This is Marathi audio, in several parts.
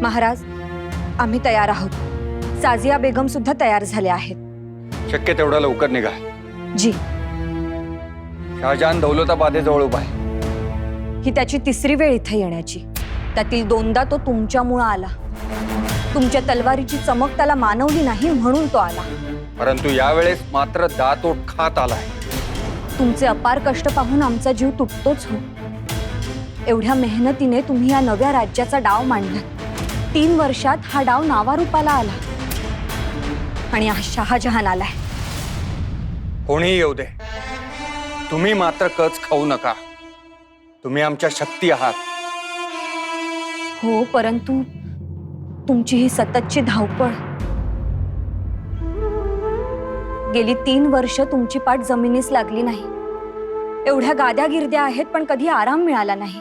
महाराज, आम्ही तयार आहोत। साजिया बेगम सुद्धा तयार झाले आहेत। शक्य तेवढा लवकर निघा। जी। शाहजहान दौलताबादेजवळ उभा आहे। ही त्याची तिसरी वेळ इथे येण्याची। त्यातील दोनदा तो तुमच्यामुळे आला। तुमच्या तलवारीची चमक त्याला मानवली नाही म्हणून तो आला। परंतु यावेळेस मात्र दातोट खात आलाय। तुमचे अपार कष्ट पाहून आमचा जीव तुटतोच हो। एवढ्या मेहनतीने तुम्ही या नव्या राज्याचा डाव मांडला। 3 वर्षात हा डाव नावारूपाला आला आणि हा शाहजहान आलाय। कोणीही येऊ दे, तुम्ही मात्र कच खाऊ नका। तुम्ही आमच्या शक्ती आहात। हो, परंतु तुमची ही सततची धावपळ, गेली 3 वर्ष तुमची पाठ जमिनीस लागली नाही। एवढ्या गाद्या गिरद्या आहेत पण कधी आराम मिळाला नाही।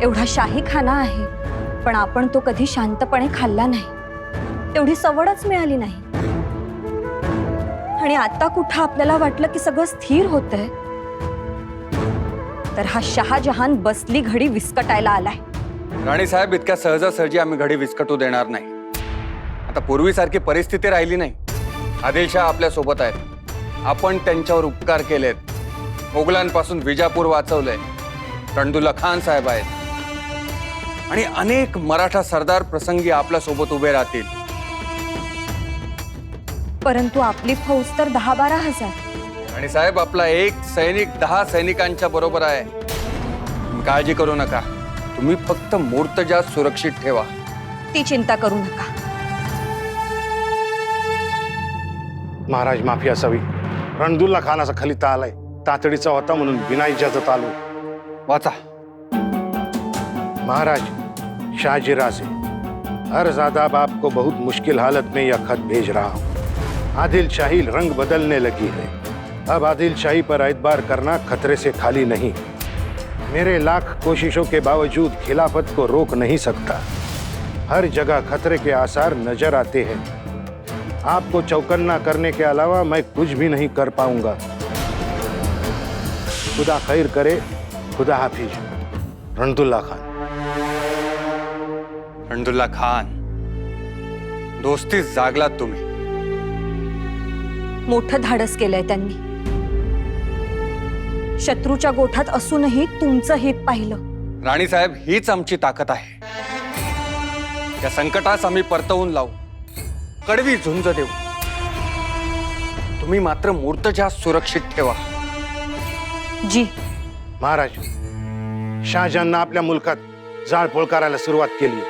एवढा शाही खाना आहे पण आपण तो कधी शांतपणे खाल्ला नाही। तेवढी सवडच मिळाली नाही। आणि आता कुठं आपल्याला वाटलं की सगळं स्थिर होतंय, तर हा शाहजहान बसली घडी विस्कटायला आलाय। राणी साहेब, इतक्या सहजासहजी आम्ही घडी विस्कटू देणार नाही। आता पूर्वीसारखी परिस्थिती राहिली नाही। आदिलशाह आपल्या सोबत आहेत। आपण त्यांच्यावर उपकार केलेत। मोगलांपासून विजापूर वाचवलंय। रणदुल्ला खान साहेब आहेत आणि अनेक मराठा सरदार प्रसंगी आपल्या सोबत उभे राहतील। परंतु आपली फौज तर 10-12 हजार। आणि साहेब, आपला एक सैनिक 10 सैनिकांच्या बरोबर आहे। तुम्ही काळजी करू नका। तुम्ही फक्त मूर्तजा सुरक्षित ठेवा। ती चिंता करू नका। महाराज, माफी असावी। रणदुल्ला खानाचा खलिता आलाय। तातडीचा होता म्हणून बिना इजाजत आलो। वाचा। महाराज, शाहजी राजे, अर्ज़ादाब आपको बहुत मुश्किल हालत में यह खत भेज रहा हूँ। आदिल शाही रंग बदलने लगी है। अब आदिल शाही पर एतबार करना खतरे से खाली नहीं। मेरे लाख कोशिशों के बावजूद खिलाफत को रोक नहीं सकता। हर जगह खतरे के आसार नजर आते हैं। आपको चौकन्ना करने के अलावा मैं कुछ भी नहीं कर पाऊंगा। खुदा खैर करे। खुदा हाफिज। रणदुल्ला खान। रणदुल्ला खान, दोस्तीस जागलात तुम्ही। मोठं धाडस केलंय त्यांनी। शत्रूच्या गोठात असूनही तुमचं हित पाहिलं। राणी साहेब, हीच आमची ताकद आहे। या संकटास आम्ही परतवून लावू, कडवी झुंज देऊ। तुम्ही मात्र मूर्तजा सुरक्षित ठेवा। जी। महाराज, शाहजहाननं आपल्या मुलकात जाळपोळ करायला सुरुवात केली।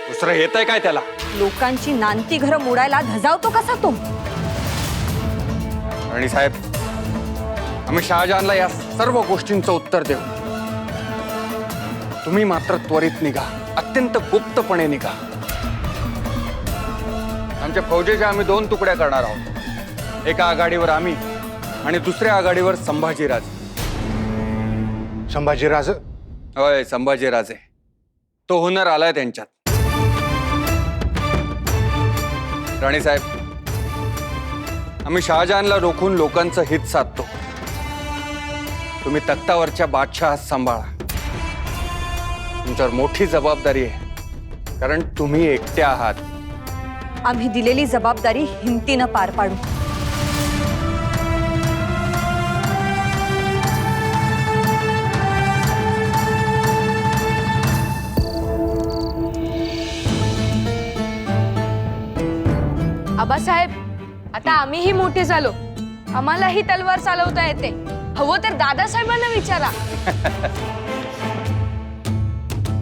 दुसरं येतंय काय त्याला? लोकांची नांती घरं मोडायला धजावतो कसा तो? राणी साहेब, आम्ही शाहजहानला या सर्व गोष्टींचं उत्तर देऊ। तुम्ही मात्र त्वरित निघा, अत्यंत गुप्तपणे निघा। आमच्या फौजेच्या आम्ही 2 तुकड्या करणार आहोत। एका आघाडीवर आम्ही आणि दुसऱ्या आघाडीवर संभाजीराजे। संभाजीराजे? होय, संभाजीराजे। तो हुनर आलाय त्यांच्यात। राणी साहेब, आम्ही शाहजहानला रोखून लोकांचं हित साधतो। तुम्ही तख्तावरच्या बादशाह सांभाळा। तुमच्यावर मोठी जबाबदारी आहे, कारण तुम्ही एकटे आहात। आम्ही दिलेली जबाबदारी हिमतीनं पार पाडू। आबासाहेब, आता आम्हीही मोठे झालो। आम्हालाही तलवार चालवता येते। हवं तर दादासाहेबांना विचारा।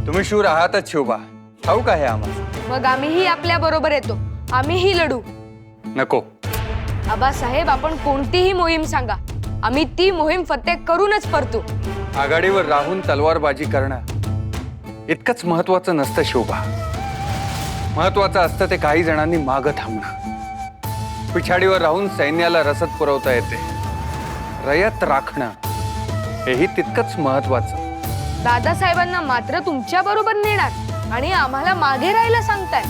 तुम्ही शूर आहातच शिवबा, ठाऊक आहे आम्हाला। मग आम्हीही आपल्या बरोबर येतो। आम्हीही लढू। नको आबासाहेब, आपण कोणतीही मोहीम सांगा, आम्ही ती मोहीम फत्ते करूनच परतू। आघाडीवर राहून तलवारबाजी करणं इतकंच महत्वाचं नसतं शिवबा। महत्वाचं असतं ते काही जणांनी मागं थांबणं। पिछाडीवर राहून सैन्याला रसद पुरवता येते। रयत राखणं हेही तितकंच महत्वाचं। दादासाहेबांना मात्र तुमच्या बरोबर नेणार आणि आम्हाला मागे राहायला सांगताय।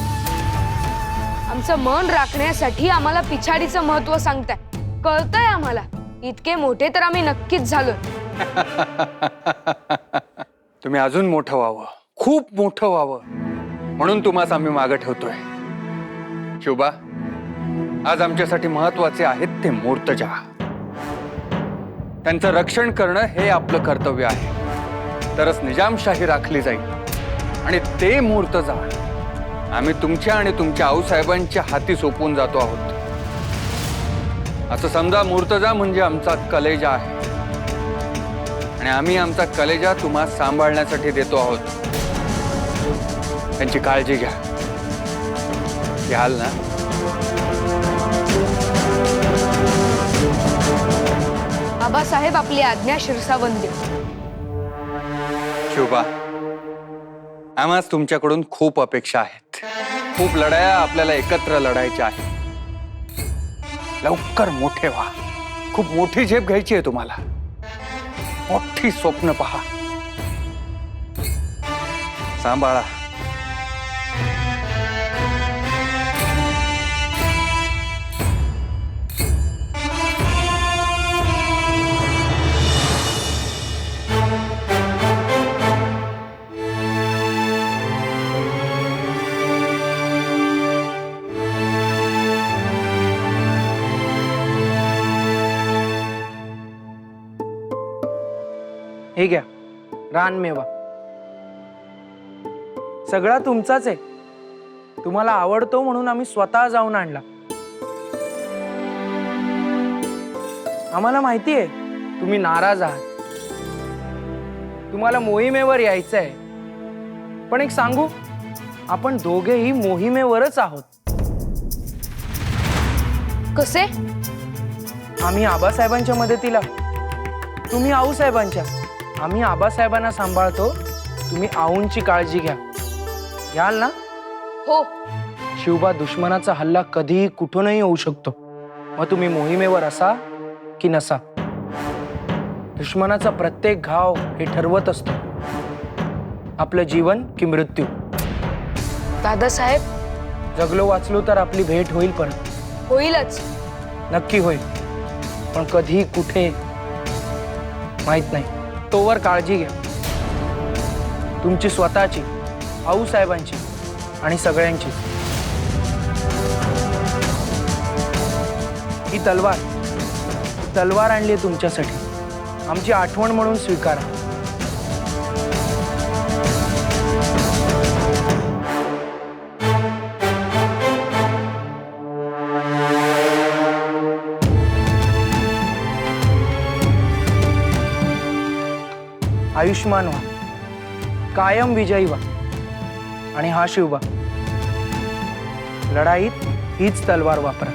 आमचं मन राखण्यासाठी आम्हाला पिछाडीचं महत्व सांगताय। कळतंय आम्हाला। इतके मोठे तर आम्ही नक्कीच झालोय। तुम्ही अजून मोठं व्हावं, खूप मोठं व्हावं, म्हणून तुम्हास आम्ही मागे ठेवतोय. शिवबा, आज आमच्यासाठी महत्वाचे आहेत ते मूर्तजा. त्यांचं रक्षण करणं हे आपलं कर्तव्य आहे. तरच निजामशाही राखली जाईल. आणि ते मूर्तजा आम्ही तुमच्या आणि तुमच्या आऊसाहेबांच्या हाती सोपवून जातो आहोत. असं समजा, मूर्तजा म्हणजे आमचा कलेजा आहे आणि आम्ही आमचा कलेजा तुम्हा सांभाळण्यासाठी देतो आहोत. त्यांची काळजी घ्या. घ्याल ना? आबासाहेब, आपली आज्ञा शिरसावंद्य. शिवबा, आम्हास तुमच्याकडून खूप अपेक्षा आहेत. खूप लढाया आपल्याला एकत्र लढायच्या आहेत. लवकर मोठे व्हा. खूप मोठी झेप घ्यायची आहे तुम्हाला. मोठी स्वप्न पहा. सांभाळा. हे घ्या रानमेवा. सगळा तुमचाच आहे. तुम्हाला आवडतो म्हणून आम्ही स्वतः जाऊन आणला. आम्हाला माहिती आहे तुम्ही नाराज आहात. तुम्हाला मोहिमेवर यायचं आहे. पण एक सांगू, आपण दोघेही मोहिमेवरच आहोत. कसे? आम्ही आबासाहेबांच्या मदतीला, तुम्ही आऊसाहेबांच्या. आम्ही आबासाहेबांना सांभाळतो, तुम्ही आऊंची काळजी घ्या. घ्याल ना? हो. शिवबा, दुश्मनाचा हल्ला कधीही कुठूनही होऊ शकतो. मग तुम्ही मोहिमेवर असा की नसा. दुश्मनाचा प्रत्येक घाव हे ठरवत असतो आपलं जीवन की मृत्यू. दादासाहेब, जगलो वाचलो तर आपली भेट होईल परत. होईलच. नक्की होईल. पण कधी कुठे माहित नाही. तोवर काळजी घ्या. तुमची स्वतःची, आऊसाहेबांची आणि सगळ्यांची. ही तलवार आणली तुमच्यासाठी. आमची आठवण म्हणून स्वीकारा. आयुष्मान व्हा. कायम विजयी व्हा. आणि हा शिवबा, लढाईत हीच तलवार वापरा.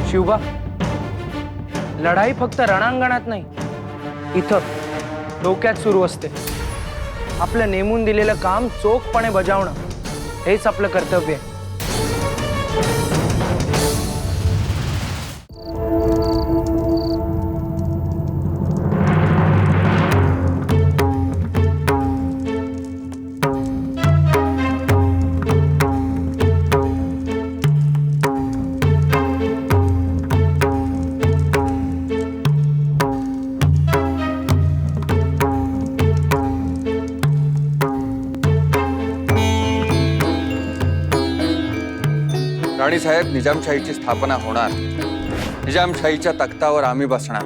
शिवबा, लढाई फक्त रणांगणात नाही, इथं डोक्यात सुरू असते. आपलं नेमून दिलेलं काम चोखपणे बजावणं हेच आपलं कर्तव्य आहे. राणीसाहेब, निजामशाहीची स्थापना होणार. निजामशाहीच्या तख्तावर आम्ही बसणार.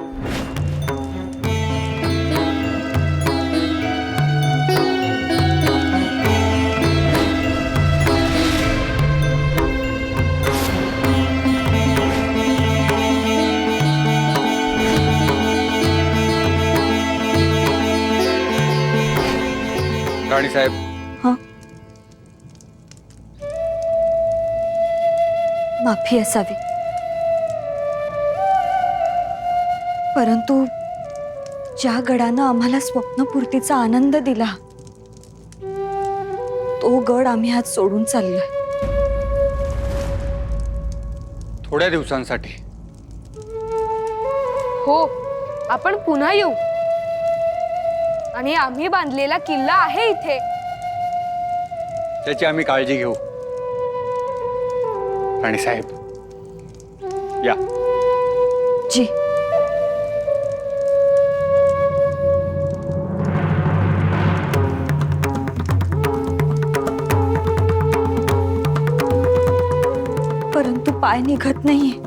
राणीसाहेब, हाँ, माफी असावी. परंतु ज्या गडानं आम्हाला स्वप्नपूर्तीचा आनंद दिला, तो गड आम्ही आज सोडून चाललोय. थोड्या दिवसांसाठी. हो, आपण पुन्हा येऊ. आणि आम्ही बांधलेला किल्ला आहे इथे. त्याची आम्ही काळजी घेऊ. राणीसाहेब, या. जी. परंतु पाय निघत नाहीये.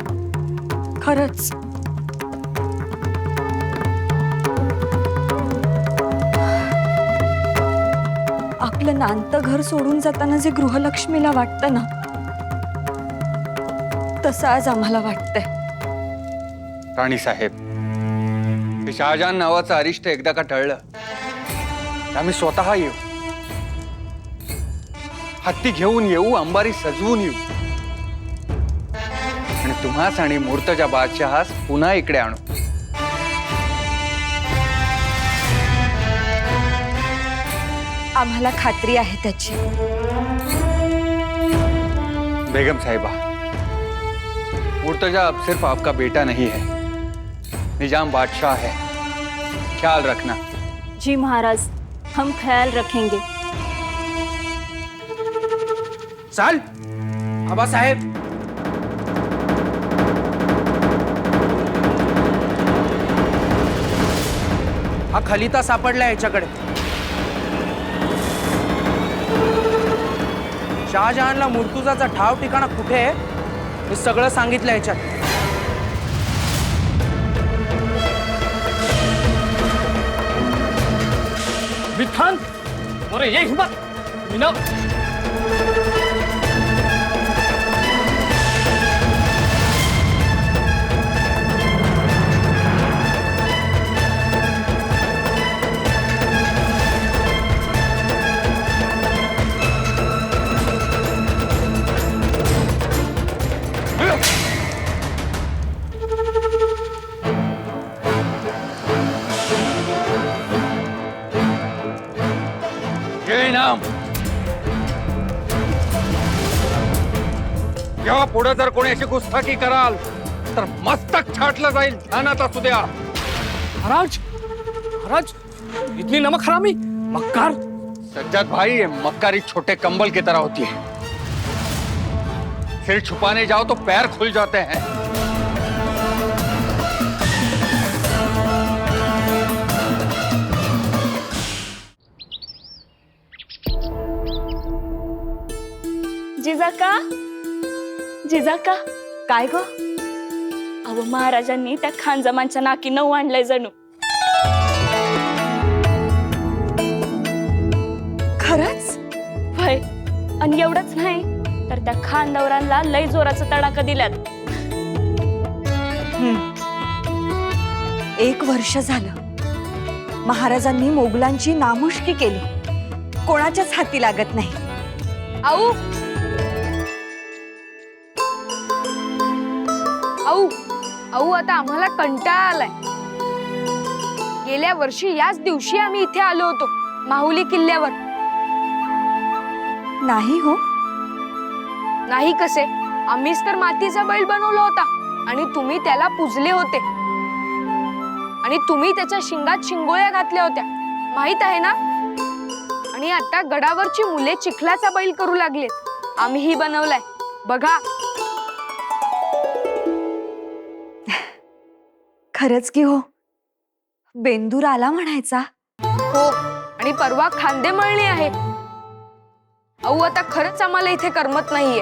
खरंच. आपलं नांतं घर सोडून जाताना जे गृहलक्ष्मीला वाटतं ना, तसं आज आम्हाला वाटतंय. राणी साहेब, ते शहाजहान नावाचं अरिष्ट एकदा का टळलं तर आम्ही स्वतः येऊ, हत्ती घेऊन येऊ, अंबारी सजवून येऊ आणि तुम्हास आणि मूर्तजा बादशहास पुन्हा इकडे आणू. आम्हाला खात्री आहे त्याची. बेगम साहिबा, मुर्तजा अब सिर्फ आपका बेटा नहीं है, निजाम बादशाह है. ख्याल रखना. जी महाराज, हम ख्याल रखेंगे. चाल आबासाहेब. हा खलिता सापडला याच्याकडे. शहाजहानला मुर्तुजाचा ठाव ठिकाणा कुठे आहे हे सगळं सांगितलं याच्यात. विधान अरे ये हिम्मत मीना. ये इनाम. जेव्हा पुढे जर कोणी अशी गुस्ताखी कराल तर मस्तक छाटलं जाईल. ध्यानात असू द्या. महाराज महाराज इतनी नमक हरामी मक्कार. सज्जद भाई, ये मक्कारी छोटे कंबल की तरह होती है. सिर छुपाने जाओ तो पैर खुल जाते हैं. जिजाका जिजाका. काय ग? अहो महाराजांनी त्या खानजमांच्या नाकी नऊ आणलंय जणू. खरंच? होय. आणि एवढंच नाही तर त्या खानदवरांना लय जोराचा तडाखा दिल्यात. 1 वर्ष झालं महाराजांनी मोगलांची नामुष्की केली. कोणाच्याच हाती लागत नाही. आऊ आऊ आऊ, आता आम्हाला कंटाळा आलाय. गेल्या वर्षी याच दिवशी आम्ही इथे आलो होतो माहुली किल्ल्यावर. नाही हो. नाही कसे, आम्हीच तर मातीचा बैल बनवला होता आणि तुम्ही त्याला पुजले होते आणि तुम्ही त्याच्या शिंगात शिंगोळ्या घातल्या होत्या, माहित आहे ना. आणि आता गडावरची मुले चिखलाचा बैल करू लागलेत. आम्हीही बनवलाय बघा. खरंच की हो. बेंदूर आला म्हणायचा. हो, आणि परवा खांदे मळणी आहे. अहो, आता खरंच आम्हाला इथे करमत नाहीये.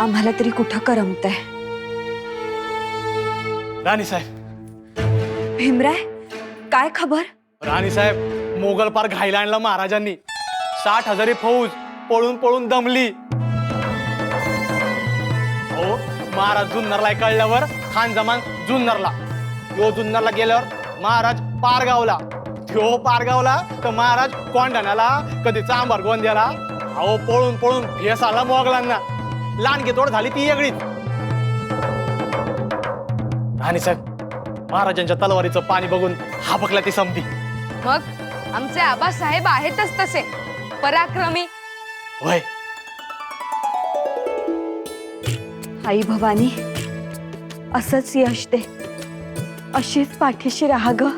आम्हाला तरी कुठं करमतंय. राणी साहेब भीमराय, काय खबर? राणी साहेब, मोगल पार घायला आणला महाराजांनी. 60,000 फौज पळून पळून दमली. हो, महाराज जुन्नरला कळल्यावर खान जमान जुन्नरला. यो जुन्नरला गेल्यावर महाराज पारगावला. त्यो पारगावला तर महाराज कोंढाण्याला, कधी चांभार गोंद्याला. अहो, पळून पळून फेस आला मोगलांना. लांडगी तोड झाली ती वेगळीच. राणी साहेब, महाराजांच्या तलवारीचं पाणी बघून हापकला ती समधी. मग आमचे आबासाहेब आहेतच तसे पराक्रमी. होय. आई भवानी, असंच यश दे. अशीच पाठीशी राहा ग.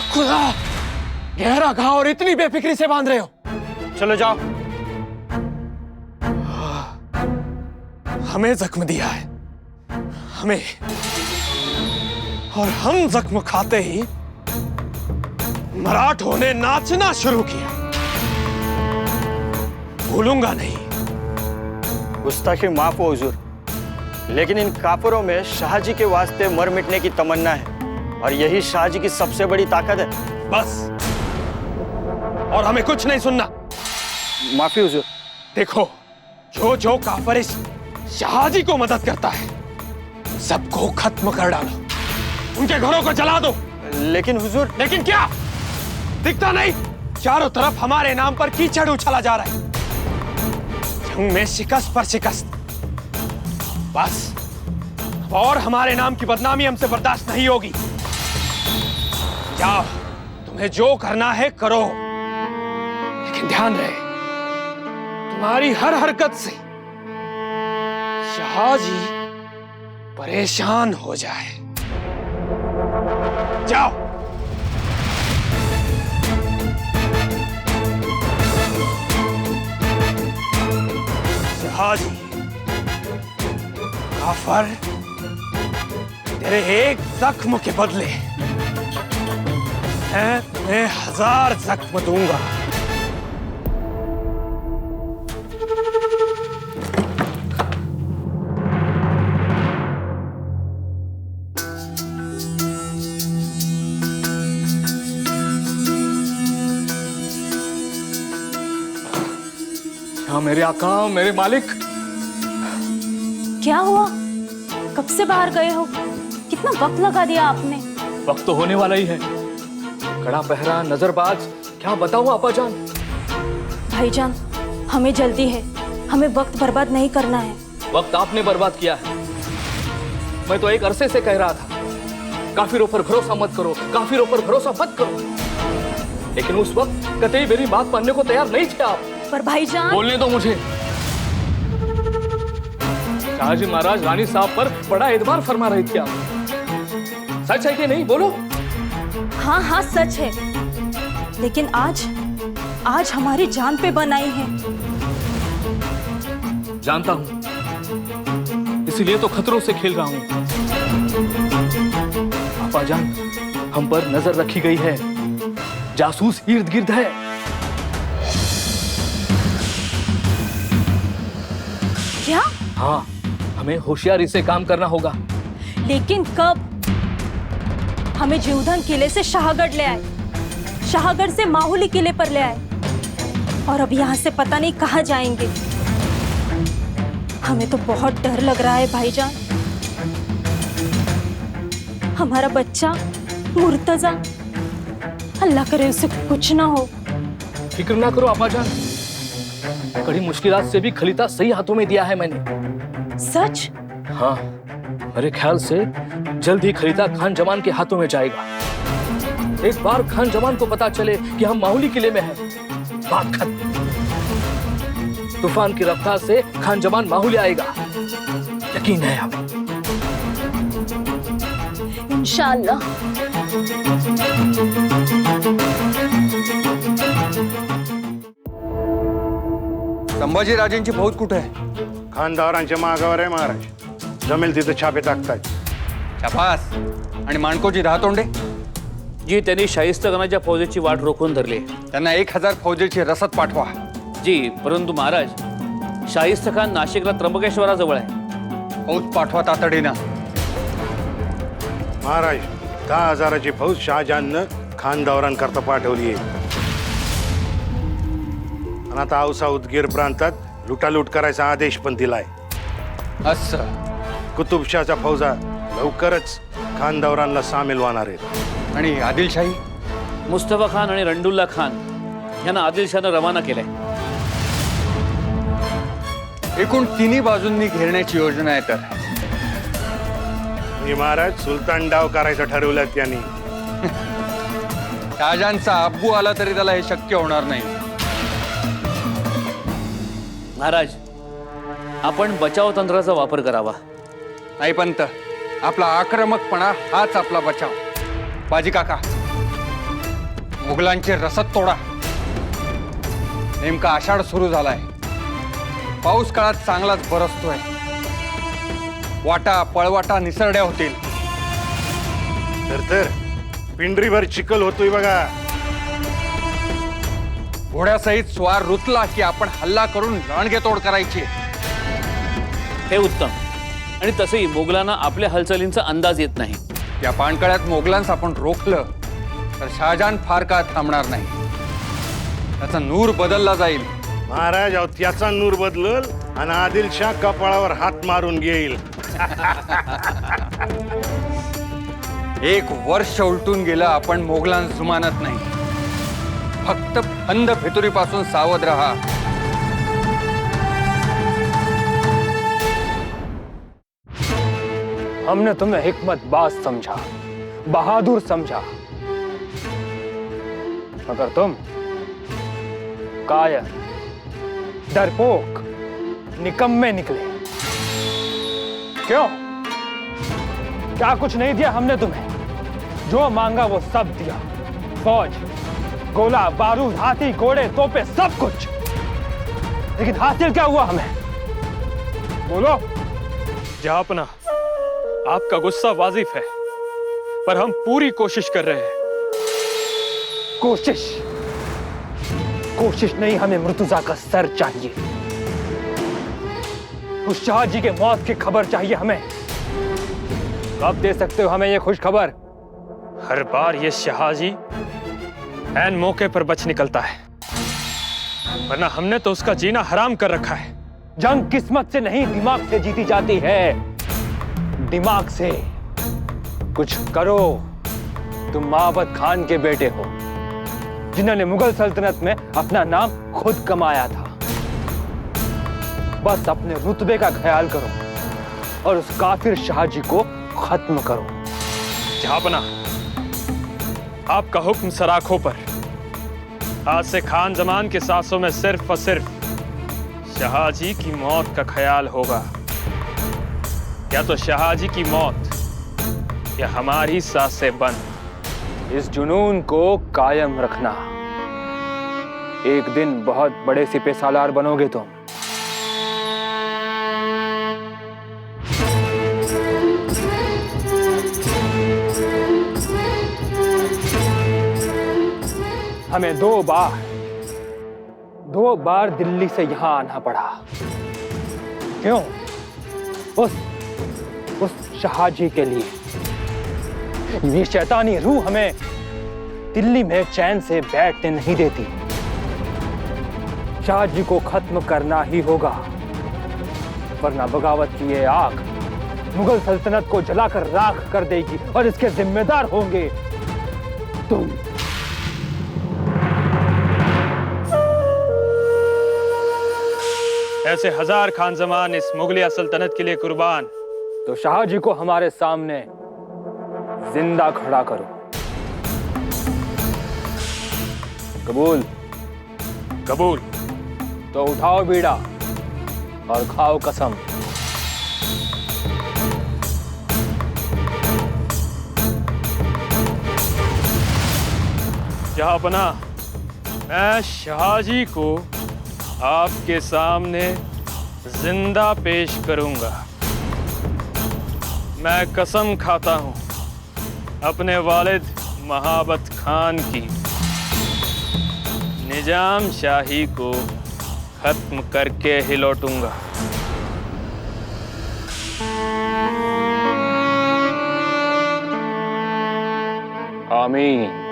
खुदा, गहरा घाव और इतनी बेफिक्री से बांध रहे हो। चलो जाओ। हमें जख्म दिया है, हमें, और हम जख्म खाते ही मराठों ने नाचना शुरू किया। भूलूंगा नहीं। गुस्ताखी माफ हो हुजूर, लेकिन इन काफिरों में शाहजी के वास्ते मर मिटने की तमन्ना है और यही शाहजी की सबसे बड़ी ताकत है। बस, और हमें कुछ नहीं सुनना। माफी हुजूर। देखो, जो जो काफिर इस शाहजी को मदद करता है सबको खत्म कर डालो, उनके घरों को जला दो। लेकिन हुजूर। लेकिन क्या दिखता नहीं? चारों तरफ हमारे नाम पर कीचड़ उछला जा रहा है, जंग में शिकस्त पर शिकस्त। बस, और हमारे नाम की बदनामी हमसे बर्दाश्त नहीं होगी। जाओ, तुम्हें जो करना है करो, लेकिन ध्यान रहे तुम्हारी हर हरकत से शाहजी परेशान हो जाए। जाओ। शाहजी, काफर, तेरे एक जख्म के बदले मैं तुम्हें 1000 जख्म दूंगा। मेरे आका, मेरे मालिक। क्या हुआ? कब से बाहर गए हो? कितना वक्त लगा दिया आपने। वक्त तो होने वाला ही है। कड़ा पहरा, नजरबाज, क्या बताऊं आपाजान। भाईजान, हमें जल्दी है, हमें वक्त बर्बाद नहीं करना है। वक्त आपने बर्बाद किया है। मैं तो एक अरसे से कह रहा था काफिरों पर भरोसा मत करो, काफिरों पर भरोसा मत करो, लेकिन उस वक्त कतई मेरी बात मानने को तैयार नहीं थे आप। पर भाईजान। बोलने दो मुझे। शाहजी महाराज रानी साहब पर बड़ा एतबार फरमा रहे थे आप। सच है कि नहीं? बोलो। हाँ हाँ, सच है, लेकिन आज हमारी जान पे बनाई है। जानता हूं, इसीलिए तो खतरों से खेल रहा हूं। आपाजान, हम पर नजर रखी गई है, जासूस इर्द गिर्द है। क्या? हाँ, हमें होशियारी से काम करना होगा। लेकिन कब? हमें जीवधन किले से शाहगढ़ ले आए, शाहगढ़ से माहुली किले पर ले आए, और अब यहाँ से पता नहीं कहाँ जाएंगे। हमें तो बहुत डर लग रहा है भाईजान। हमारा बच्चा मुर्तजा, अल्लाह करे उसे कुछ ना हो। फिक्र ना करो आपाजान, कड़ी मुश्किलात से भी खलीता सही हाथों में दिया है मैंने। सच? हाँ, मेरे ख्याल से जल्द ही खलीता खान जमान के हाथों में जाएगा। एक बार खान जमान को पता चले कि हम माहुली किले में हैं, बात खत्म। तूफान की रफ्तार से खान जमान माहुली आएगा, यकीन है हमें। इंशाअल्लाह। संभाजी राजेंची फौज कुठे आहे? खानदारांच्या मागावर आहे महाराज, जमेल तिथे छापे टाकतात। शाबास. आणि माणकोची धातोंडे? जी, त्यांनी शाहिस्तखानाच्या फौजेची वाट रोखून धरली। त्यांना 1000 फौजेची रसद पाठवा। जी, परंतु महाराज, शाहिस्तखान नाशिकला त्र्यंबकेश्वराजवळ आहे। फौज पाठवा तातडीनं. महाराज, 10,000ची फौज शहाजहाननं खानदारांकरता पाठवली आहे, आणि आता औसा उदगीर प्रांतात लुटालूट करायचा आदेश पण दिलाय। असं. कुतुबशाहच्या फौजा लवकरच खानदारांना सामील होणार आहेत। आणि आदिलशाही? मुस्तफा खान आणि रंडुल्ला खान यांना आदिलशाहनं रवाना केलंय। एकूण तिन्ही बाजूंनी घेरण्याची योजना आहे तर. आणि महाराज, सुलतान डाव करायचं ठरवलं त्यांनी। शहाजहानचा अब्बू आला तरी त्याला हे शक्य होणार नाही। महाराज, आपण बचाव तंत्राचा वापर करावा। नाही पंत, आपला आक्रमकपणा हाच आपला बचाव। बाजी काका, मुघलांची रसद तोडा. नेमका आषाढ सुरू झालाय. पाऊस काळात चांगलाच बरसतोय. वाटा पळवाटा निसरड्या होतील. तर पिंडरीभर चिखल होतोय बघा. घोड्यासहित स्वार रुतला की आपण हल्ला करून रणगेतोड करायची. हे उत्तम. आणि तसंही मोगलांना आपल्या हालचालींचा अंदाज येत नाही. या पाणकळ्यात मोगलांस आपण रोखलं तर शहाजहान फार काळ थांबणार नाही. त्याचा नूर बदलला जाईल. महाराज अहो त्याचा नूर बदलल आणि आदिलशाह कपाळावर हात मारून घेईल. एक वर्ष उलटून गेलं आपण मोगलांस जुमानत नाही. फक्त फंद फितुरीपासून सावध रहा. हमने तुम्हें हिकमत बाज समझा, बहादुर समझा, मगर तुम कायर, डरपोक, निकम्मे निकले. क्यों? क्या कुछ नहीं दिया हमने तुम्हें? जो मांगा वो सब दिया. फौज, गोला, बारूद, हाथी, घोड़े, तोपे, सब कुछ. लेकिन हासिल क्या हुआ हमें? बोलो. जहापना, आपका गुस्सा वाजिब है, पर हम पूरी कोशिश कर रहे हैं. कोशिश कोशिश नहीं, हमें मृतुजा का सर चाहिए. उस शाह जी के मौत की खबर चाहिए हमें. कब दे सकते हो हमें ये खुश खबर? हर बार ये शहाजी ऐन मौके पर बच निकलता है, वरना हमने तो उसका जीना हराम कर रखा है. जंग किस्मत से नहीं, दिमाग से जीती जाती है. दिमाग से कुछ करो. तुम माबद खान के बेटे हो, जिन्होंने मुगल सल्तनत में अपना नाम खुद कमाया था. बस अपने रुतबे का ख्याल करो और उस काफिर शाहजी को खत्म करो. जहापना, आपका हुक्म सराखों पर. आज से खान जमान के सांसों में सिर्फ और सिर्फ शहाजी की मौत का ख्याल होगा. या तो शहाजी की मौत या हमारी सांसें बंद. इस जुनून को कायम रखना. एक दिन बहुत बड़े सिपह सालार बनोगे तुम. हमें दो बार दिल्ली से यहां आना पड़ा. क्यों? उस शहाजी के लिए. ये शैतानी रूह हमें दिल्ली में चैन से बैठने नहीं देती. शाहजी को खत्म करना ही होगा, वरना बगावत की ये आग मुगल सल्तनत को जलाकर राख कर देगी और इसके जिम्मेदार होंगे तुम. ऐसे हजार खान जमान इस मुगलिया सल्तनत के लिए कुर्बान. तो शाहजी को हमारे सामने जिंदा खड़ा करो. कबूल? कबूल. तो उठाओ बीड़ा और खाओ कसम. जहापना, मैं शहाजी को आपके सामने जिंदा पेश करूंगा. मैं कसम खाता हूं अपने वालिद महाबत खान की, निजाम शाही को खत्म करके ही लौटूंगा. आमीन.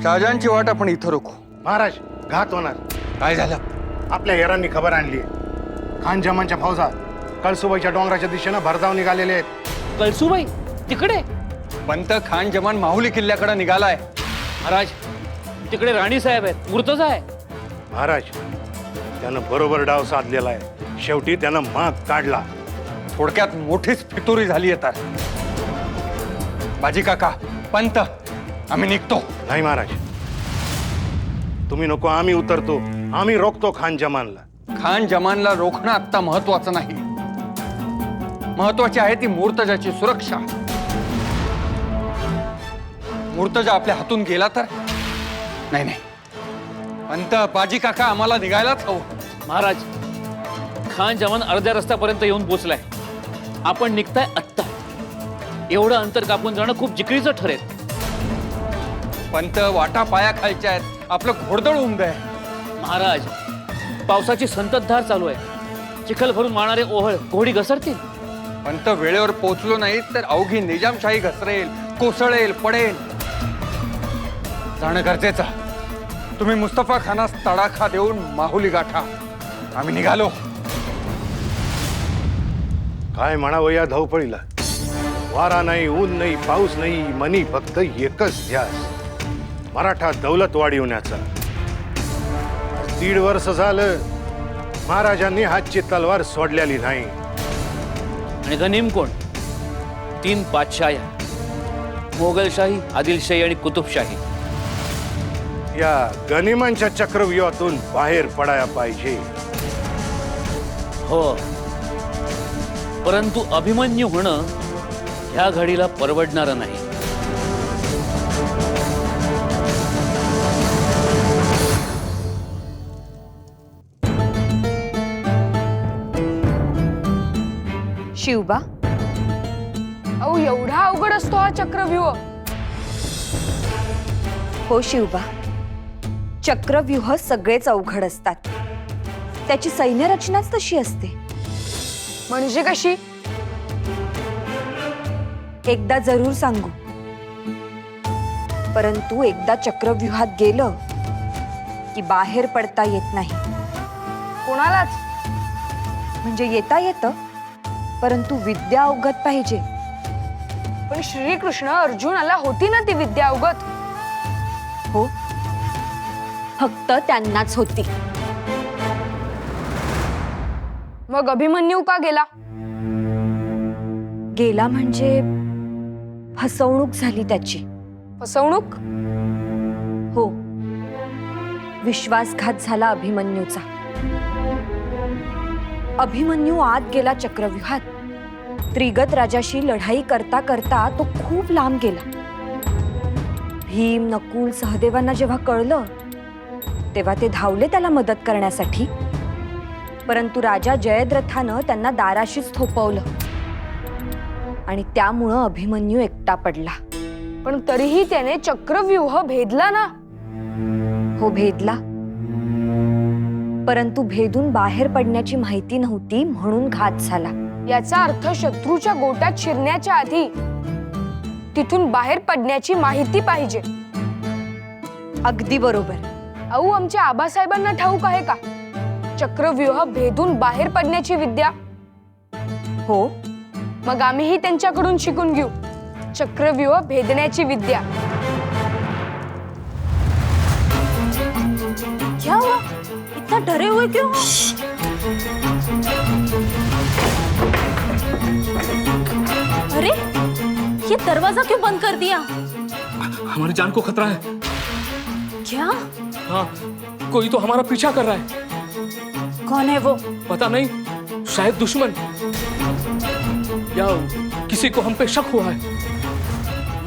शहाजहानची वाट आपण इथं रोखू. महाराज घात होणार. काय झालं? आपल्या हेरांनी खबर आणली. खान जमानच्या फौजा कळसुबाईच्या डोंगराच्या दिशेनं भरधाव निघालेले आहेत. कळसुबाई तिकडे? पंत खान जमान माहुली किल्ल्याकडे निघालाय. महाराज, तिकडे राणी साहेब आहेत. मुर्तजा आहे. महाराज त्यानं बरोबर डाव साधलेला आहे. शेवटी त्यानं माग काढला. थोडक्यात मोठीच फितुरी झाली आहे. बाजी काका, पंत, आम्ही निघतो. नाही महाराज, तुम्ही नको. आम्ही उतरतो. आम्ही रोखतो खान जमानला. खान जमानला रोखणं आत्ता महत्वाचं नाही. महत्वाची आहे ती मूर्तजाची सुरक्षा. मूर्तजा आपल्या हातून गेला तर नाही नाही, पंत बाजी काका आम्हाला निघायलाच हवं. महाराज, खान जवान अर्ध्या रस्त्यापर्यंत येऊन पोचलाय. आपण निघताय आत्ता. एवढं अंतर कापून जाणं खूप जिकरीचं ठरेल. पंत वाटा पाया खालच्या आहेत, आपलं घोडदळ उमद आहे. महाराज, पावसाची संततधार चालू आहे. चिखल भरून मारणारे ओहळ घोडी घसरतील. पंत वेळेवर पोहोचलो नाही तर अवघी निजामशाही घसरेल, कोसळेल, पडेल. जाणं गरजेचं. तुम्ही मुस्तफा खानास तडाखा देऊन माहुली गाठा. आम्ही निघालो. काय म्हणावं या धावपळीला? वारा नाही, ऊन नाही, पाऊस नाही, मनी फक्त एकच ध्यास, मराठा दौलत वाढवण्याचा. 1.5 वर्ष झालं महाराजांनी हातची तलवार सोडलेली नाही. आणि गनीम कोण? 3 पातशाह्या, मोगलशाही, आदिलशाही आणि कुतुबशाही. या गनिमांच्या चक्रव्यूहातून बाहेर पडायला पाहिजे. हो, परंतु अभिमन्यू होणं ह्या घडीला परवडणारं नाही. शिवबा, अहो एवढा अवघड असतो हा चक्रव्यूह? हो शिवबा, चक्रव्यूह सगळेच अवघड असतात. त्याची सैन्यरचनाच तशी असते. म्हणजे कशी? एकदा जरूर सांगू, परंतु एकदा चक्रव्यूहात गेलं की बाहेर पडता येत नाही. कोणालाच? म्हणजे येता येतं, परंतु विद्या अवगत पाहिजे. पण श्रीकृष्ण अर्जुनाला होती ना ती विद्या अवगत. हो, फक्त त्यांनाच होती. मग अभिमन्यू का गेला? गेला म्हणजे फसवणूक झाली त्याची. फसवणूक? हो, विश्वासघात झाला अभिमन्यूचा. अभिमन्यू आत गेला चक्रव्यूहात. त्रिगत राजाशी लढाई करता करता तो खूप लांब गेला. भीम, नकुल, सहदेवांना जेव्हा कळलं तेव्हा ते धावले त्याला मदत करण्यासाठी. परंतु राजा जयद्रथानं त्यांना दाराशीच थोपवलं आणि त्यामुळं अभिमन्यू एकटा पडला. पण तरीही त्याने चक्रव्यूह भेदला ना. हो, भेदला, परंतु भेदून बाहेर पडण्याची माहिती नव्हती म्हणून घात झाला. याचा अर्थ शत्रूच्या गोट्यात शिरण्याच्या आधी तिथून बाहेर पडण्याची माहिती पाहिजे. अगदी बरोबर. अहो, आमच्या आबासाहेबांना ठाऊक आहे का चक्रव्यूह भेदून बाहेर पडण्याची विद्या? हो, मग आम्हीही त्यांच्याकडून शिकून घेऊ चक्रव्यूह भेदण्याची विद्या. क्या हुआ? इतना डरे हुए क्यों हो? अरे, ये दरवाजा क्यों बंद कर दिया? हमारी जान को खतरा है. क्या? हाँ, कोई तो हमारा पीछा कर रहा है. कौन है वो? पता नहीं, शायद दुश्मन या किसी को हम पे शक हुआ है.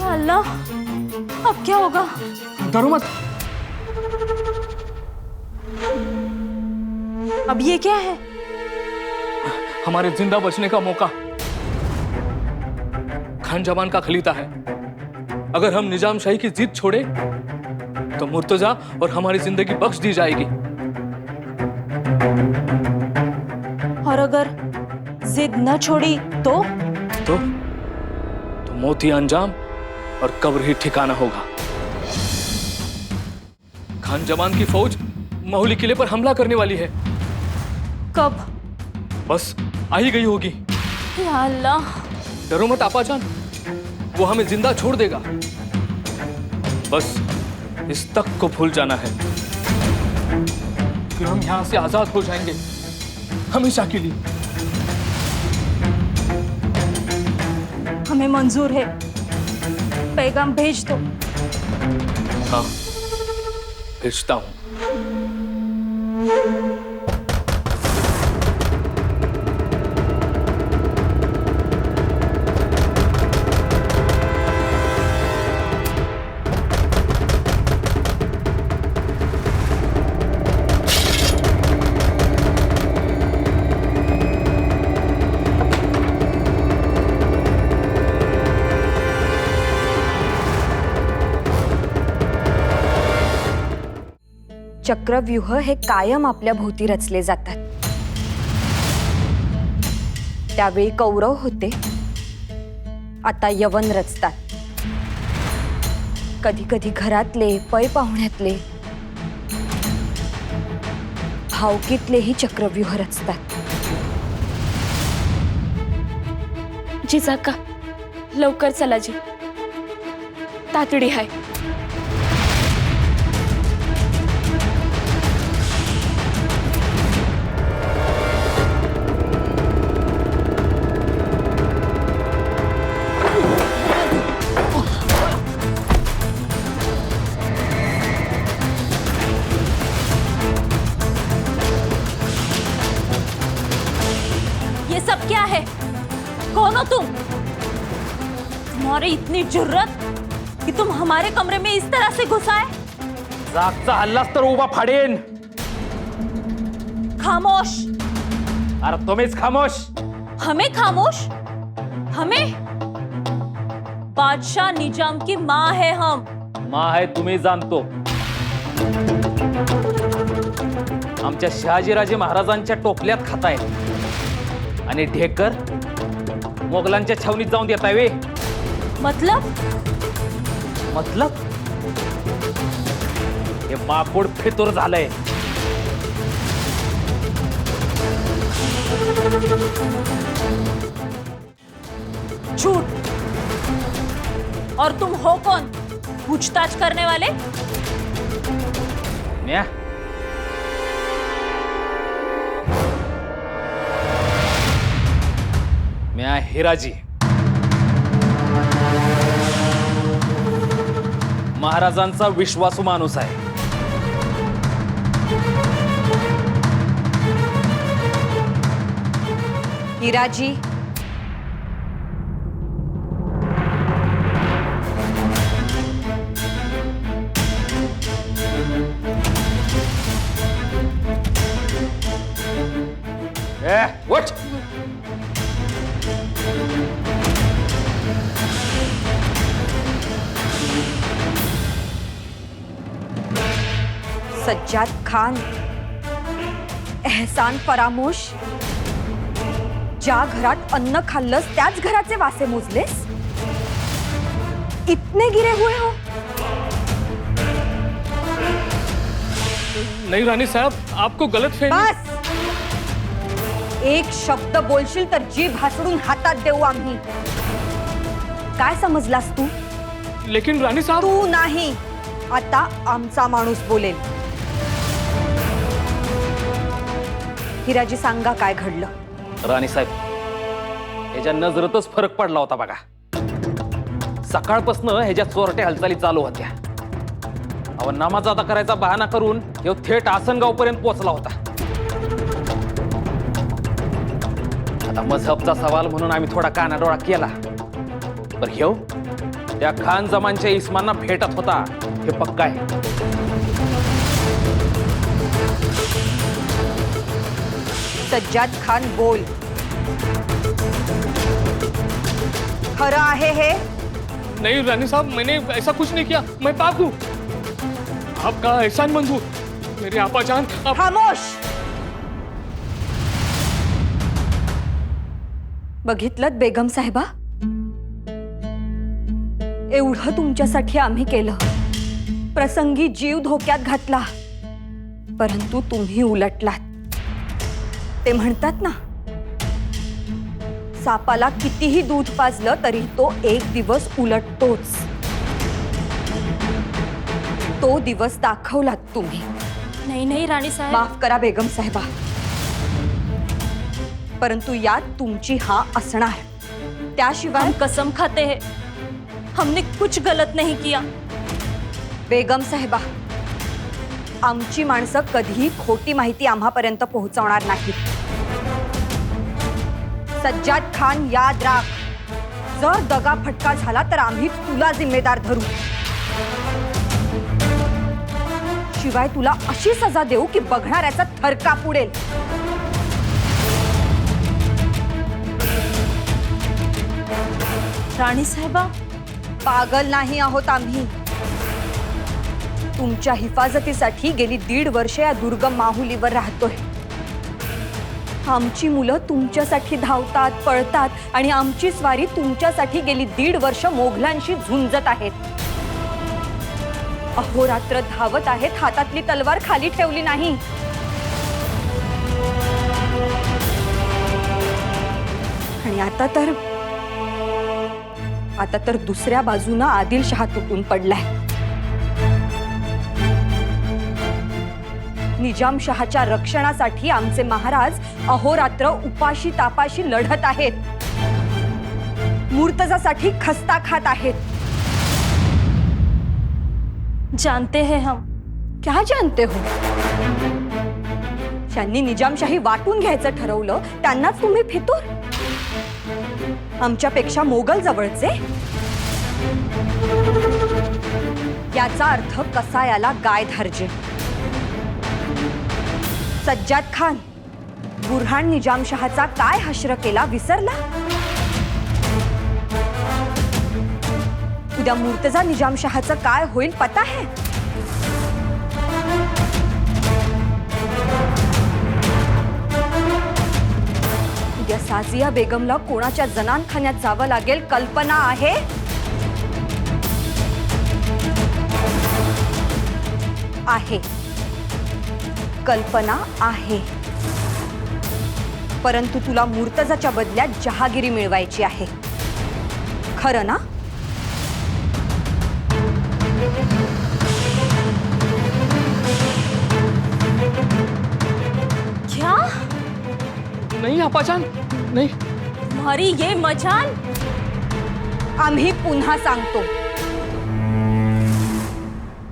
या अल्लाह, अब क्या होगा? डरो मत. अब ये क्या है? हमारे जिंदा बचने का मौका. खान जमान का खलीता है. अगर हम निजामशाही की जिद छोड़े तो मुर्तजा और हमारी जिंदगी बख्श दी जाएगी. और अगर जिद न छोड़ी तो मौत ही अंजाम और कब्र ही ठिकाना होगा. खान जमान की फौज माहुली किले पर हमला करने वाली है. कब? बस आ ही गई होगी. या अल्लाह. डरो मत आपाजान, वो हमें जिंदा छोड़ देगा. बस इस तक को भूल जाना है, फिर हम यहां से आजाद हो जाएंगे हमेशा के लिए. हमें मंजूर है, पैगाम भेज दो. हाँ, भेजता हूं. चक्रव्यूह हे कायम आपल्या भोवती रचले जातात. त्यावेळी कौरव होते, आता यवन रचतात. कधी कधी घरातले, पै पाहुण्यातले, भावकीतलेही चक्रव्यूह रचतात. जिजाका लवकर चला जी, तातडी आहे. ये सब क्या है? कौन हो तुम? तुम्हारी इतनी जुर्रत कि तुम हमारे कमरे में इस तरह से घुस आए? जागचा हल्लास तर उभा फाडेन. खामोश. अरे तुम्हीच खामोश. हमें खामोश? हमें? बादशाह निजाम की माँ है हम. माँ है तुम्ही जाणतो. आमच्या शहाजीराजे महाराजांच्या टोपल्यात खाताय आणि ढेकर मोगलांच्या छावणीत जाऊन देताय वे. मतलब? मतलब हे माकोड फितूर झालंय. झूठ. और तुम हो कौन? पूछताछ करने वाले? म्या म्या हिराजी, महाराजांचा विश्वासू माणूस आहे. हिराजी, उठ. सज्जाद खान, एहसान फरामोश, ज्या घरात अन्न खाल्लंस त्याच घराचे वासे मोजलेस? इतने गिरे हुए हो? नहीं रानी साहब, आपको गलत फहमी. बस. एक शब्द बोलशील तर जीभ हासडून हातात देऊ आम्ही. काय समजलास तू? लेकिन रानी साहब. तू नाही, आता आमचा माणूस बोलेल. हिराजी, सांगा काय घडलं? राणी साहेब, ह्याच्या नजरेतच फरक पडला होता बघा. सकाळपासून ह्याच्या चोरट्या हालचाली चालू होत्या. अहो, नामाज अदा करायचा बहाणा करून ह्यो थेट आसनगाव पर्यंत पोहोचला होता. आता मजहबचा सवाल म्हणून आम्ही थोडा कानाडोळा केला, पण ह्यो त्या खान जमानच्या इस्मांना भेटत होता हे पक्का आहे. सज्जाद खान, बोल. खरं आहे हे? नहीं रानी साहब, मैंने ऐसा कुछ नहीं किया. मैं पाक हूँ. आपका एहसान मंद हूँ. मेरे आपा जान. आप... खामोश. बघितलं बेगम साहेबा, एवढं तुमच्यासाठी आम्ही केलं, प्रसंगी जीव धोक्यात घातला, परंतु तुम्ही उलटलात. ते म्हणतात ना, सापाला कितीही दूध पाजलं तरी तो एक दिवस उलटतोच. तो दिवस दाखवलात तुम्ही. नहीं नहीं रानी साहब. माफ करा बेगम साहेबा, परंतु यात तुमची हां असणार. त्याशिवाय हम कसम खाते हैं, हमने कुछ गलत नहीं किया. बेगम साहेबा, आमची माणसं कधीही खोटी माहिती आम्हापर्यंत पोहोचवणार नाहीत. सज्जाद खान, याद राख, जर दगा फटका झाला तर आम्ही तुला जिम्मेदार धरू. शिवाय तुला अशी सजा देऊ की बघणाऱ्याचा थरकाप उडेल. राणी साहेबा, पागल नाही आहोत आम्ही. तुमच्या हिफाजतीसाठी गेली 1.5 वर्ष या दुर्गम माहुलीवर राहतोय. आमची मुलं तुमच्यासाठी धावतात, पळतात आणि आमची स्वारी तुमच्यासाठी गेली 1.5 वर्ष मोघलांशी झुंजत आहेत. अहोरात्र धावत आहेत, हातातली तलवार खाली ठेवली नाही. आणि आता तर दुसऱ्या बाजूनं आदिलशहा तुटून पडलाय. निजामशहाच्या रक्षणासाठी आमचे महाराज अहोरात्र उपाशी तापाशी लढत आहेत. मुर्तजासाठी खस्ता खात आहेत. जानते हैं हम. क्या जानते हो? ज्यांनी निजामशाही वाटून घ्यायचं ठरवलं त्यांनाच तुम्ही फितूर. आमच्यापेक्षा मोगल जवळचे. याचा अर्थ कसा याला गाय धारजे. सज्जाद खान बुरहान निजामशहाचा काय हश्र केला विसरला? उद्या मुर्तजा निजामशहाचं काय होईल पता है? उद्या साजिया बेगमला कोणाच्या जनानखान्यात जावं लागेल कल्पना आहे? आहे, कल्पना आहे. परंतु तुला मुर्तजाच्या बदल्यात जहागिरी मिळवायची आहे, खरं ना? क्या? नहीं आपाजान, नहीं. तुम्हारी ये मजाल. आम्ही पुन्हा सांगतो,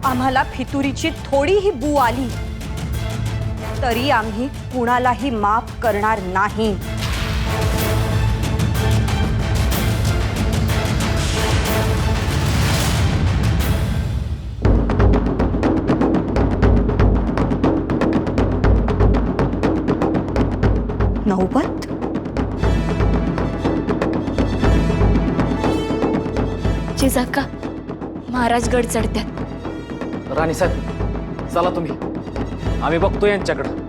आम्हाला फितुरीची थोडीही बू आली तरी आम्ही कुणालाही माफ करणार नाही. नौबत जिजाका महाराज गड चढत्यात. राणी साहेब चला तुम्ही, आम्ही बघतो यांच्याकडं.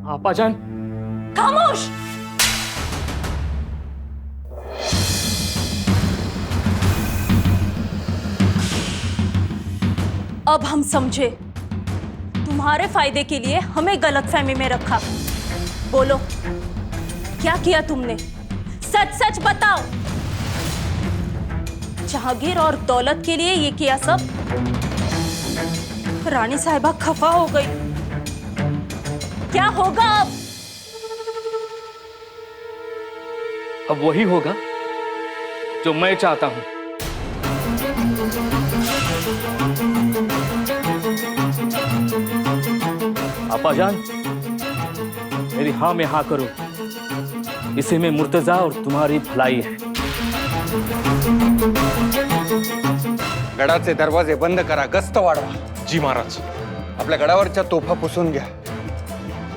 आपाजान. खामोश. अब हम समझे, तुम्हारे फायदे के लिए हमें गलतफहमी में रखा. बोलो, क्या किया तुमने? सच सच बताओ. जहांगीर और दौलत के लिए ये किया सब? रानी साहिबा खफा हो गई. क्या होगा अब? अब वही होगा जो मैं चाहता हूं. आपाजान, मेरी हाँ में हाँ करो. इसी में मुर्तजा और तुम्हारी भलाई है. गडाचे दरवाजे बंद करा, गस्त वाढवा. जी महाराज. आपल्या गडावरच्या तोफा पुसून घ्या,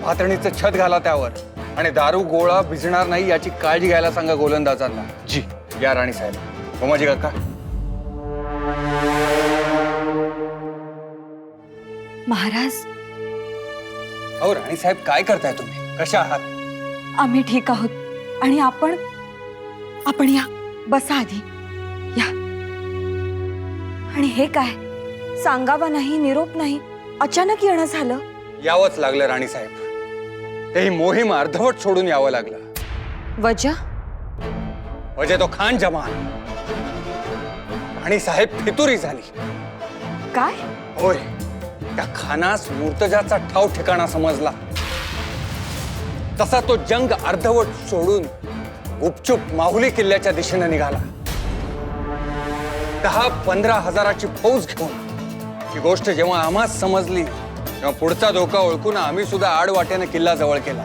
भातणीचं छत घाला त्यावर आणि दारू गोळा भिजणार नाही याची काळजी घ्यायला सांगा गोलंदाजांना. जी. या राणी साहेब. उमाजी काका. महाराज, अहो राणी साहेब काय करताय तुम्ही? कशा आहात? आम्ही ठीक आहोत. आणि आपण या, बसा आधी या. आणि हे काय, सांगावा नाही, निरोप नाही, अचानक येणं झालं? यावंच लागलं राणी साहेब. तेही मोहीम अर्धवट सोडून यावं लागलं. वजह? वजह तो खान जमान. राणी साहेब फितुरी झाली. काय? होय, त्या खानास मुर्तजाचा ठाव ठिकाणा समजला. तसा तो जंग अर्धवट सोडून गुपचूप माहुली किल्ल्याच्या दिशेने निघाला. 10-15 हजाराची फौज घेऊन. ही गोष्ट जेव्हा आम्हास समजली तेव्हा पुढचा धोका ओळखून आम्ही सुद्धा आडवाट्याने किल्ला जवळ केला.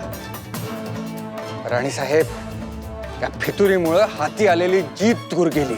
राणीसाहेब, या फितुरीमुळं हाती आलेली जीत दूर गेली.